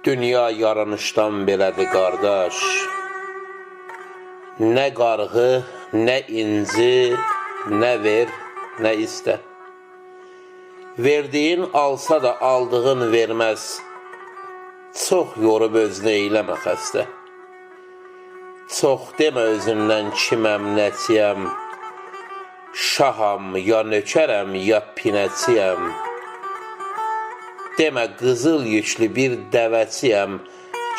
Dünya yaranışdan belədir qardaş. Nə qarğı, nə inci, nə ver, nə istə. Verdiyin alsa da aldığın verməz. Çox yorub özünü eyləmə xəstə. Çox demə özündən kiməm, nəciyəm. Şaham, ya nökərəm, ya pinəçiyəm. Demə qızıl yüklü bir dəvəciyəm.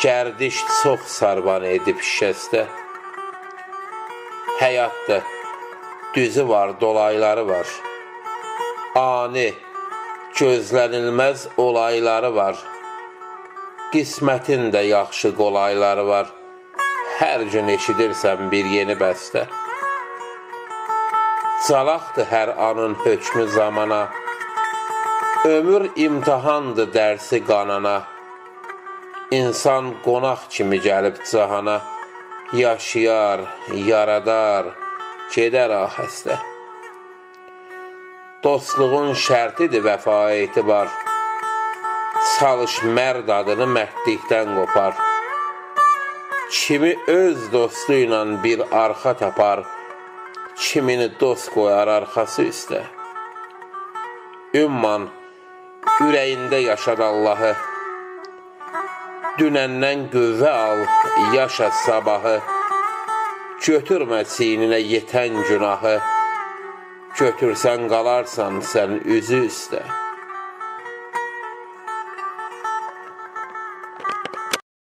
Gərdiş çox sarban edib şikəstə. Həyatda düzü var, dolayları var. Ani, gözlənilməz olayları var. Qismətin də yaxşı qolayları var. Hər gün eşidirsən bir yeni bəstə. Calaqdır hər anın hökmü zamana. Ömür imtihandır dərsi qanana. İnsan qonaq kimi gəlib cahana. Yaşayar, yaradar, gedər ahəstə. Dostluğun şərtidir vəfa etibar. Çalış mərd adını mərdlikdən qopar. Kimi öz dostu ilə bir arxa tapar, kimini dost qoyar arxası üstə. Ümman, ürəyində yaşad Allahı. Dünəndən qüvvə al, yaşa sabahı. Götürmə çiyninə yetən günahı. Götürsən qalarsan sən üzü üstə.